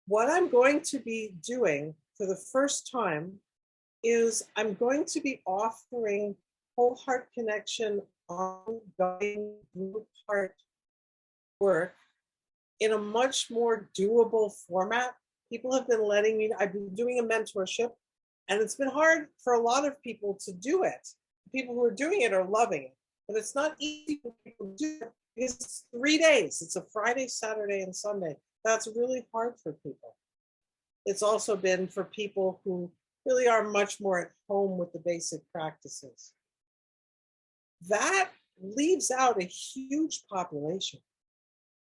What I'm going to be doing for the first time is I'm going to be offering whole heart connection ongoing group heart work in a much more doable format. People have been letting me, I've been doing a mentorship, and it's been hard for a lot of people to do it. People who are doing it are loving it, but it's not easy for people to do it because it's 3 days. It's a Friday, Saturday, and Sunday. That's really hard for people. It's also been for people who really are much more at home with the basic practices. That leaves out a huge population,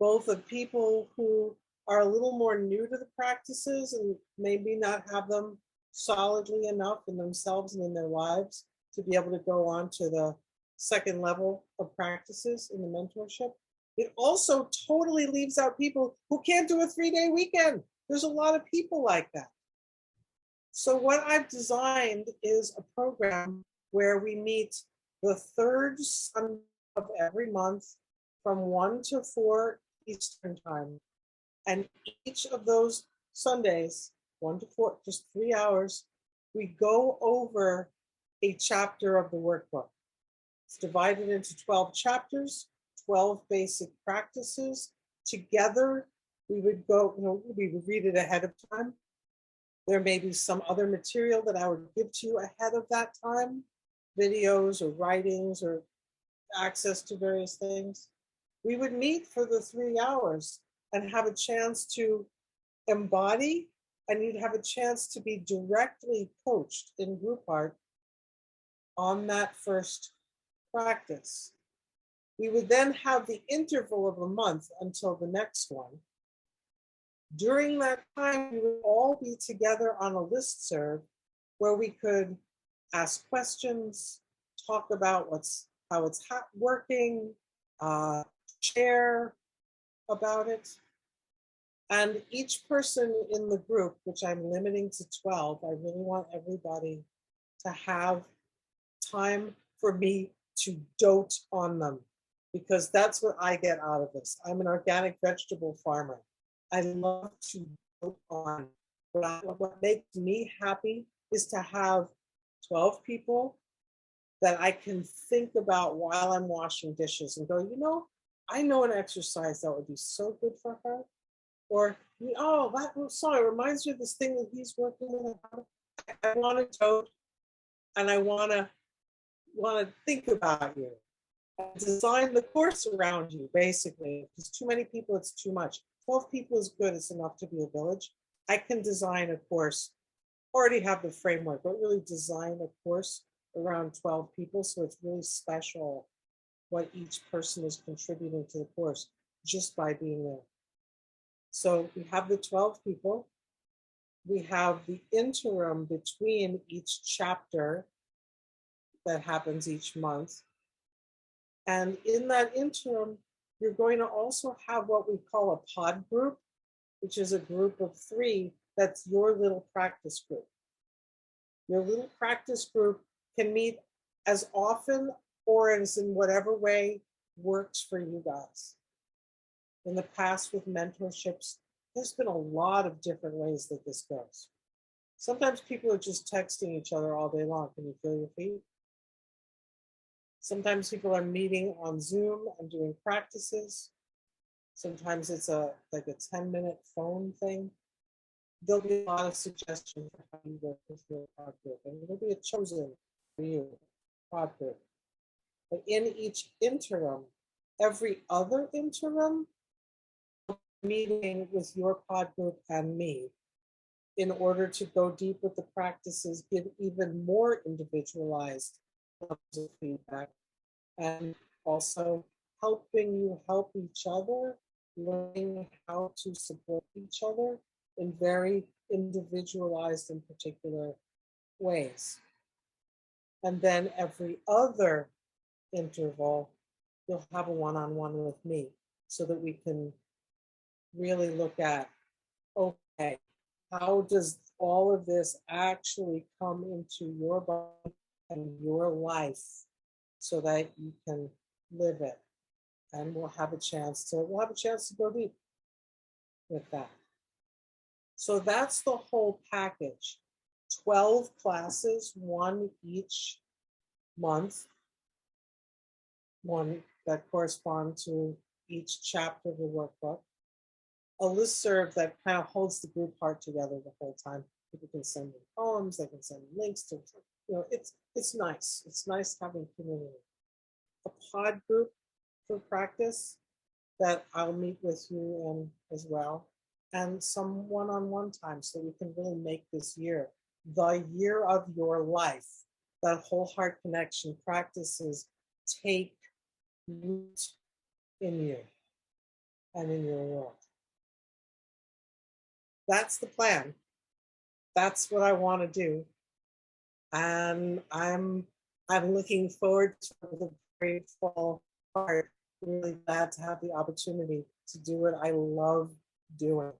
both of people who are a little more new to the practices and maybe not have them solidly enough in themselves and in their lives to be able to go on to the second level of practices in the mentorship. It also totally leaves out people who can't do a 3-day weekend. There's a lot of people like that. So what I've designed is a program where we meet the third Sunday of every month from 1 to 4 Eastern time. And each of those Sundays, 1 to 4, just 3 hours, we go over a chapter of the workbook. It's divided into 12 chapters, 12 basic practices. Together, we would go, we would read it ahead of time. There may be some other material that I would give to you ahead of that time, videos or writings or access to various things. We would meet for the 3 hours and have a chance to embody, and you'd have a chance to be directly coached in group art on that first practice. We would then have the interval of a month until the next one. During that time, we would all be together on a listserv where we could ask questions, talk about how it's working, share about it. And each person in the group, which I'm limiting to 12, I really want everybody to have time for me to dote on them, because that's what I get out of this. I'm an organic vegetable farmer. I love to dote on. What makes me happy is to have 12 people that I can think about while I'm washing dishes and go, I know an exercise that would be so good for her. Or, that song reminds me of this thing that he's working on. I want to dote and I want to think about you. And design the course around you, basically. Because too many people, it's too much. 12 people is good, it's enough to be a village. I can design a course, already have the framework, but really design a course around 12 people. So it's really special what each person is contributing to the course just by being there. So we have the 12 people. We have the interim between each chapter that happens each month. And in that interim, you're going to also have what we call a pod group, which is a group of 3 that's your little practice group. Your little practice group can meet as often or as in whatever way works for you guys. In the past with mentorships, there's been a lot of different ways that this goes. Sometimes people are just texting each other all day long. Can you feel your feet? Sometimes people are meeting on Zoom and doing practices. Sometimes it's like a 10-minute phone thing. There'll be a lot of suggestions for how you work with your pod group, and there'll be a chosen for you pod group. But in each interim, every other interim, meeting with your pod group and me in order to go deep with the practices, give even more individualized feedback, and also helping you help each other, learning how to support each other in very individualized and particular ways. And then every other interval, you'll have a one-on-one with me so that we can really look at, okay, how does all of this actually come into your body and your life so that you can live it? And we'll have a chance to go deep with that. So that's the whole package. 12 classes, one each month, one that correspond to each chapter of the workbook. A listserv that kind of holds the group heart together the whole time. People can send me poems, they can send links to, it's nice. It's nice having community. A pod group for practice that I'll meet with you in as well, and some one-on-one time so we can really make this year the year of your life. That whole heart connection practices take root in you and in your world. That's the plan. That's what I want to do. And I'm looking forward to it with a grateful heart. Really glad to have the opportunity to do what I love doing.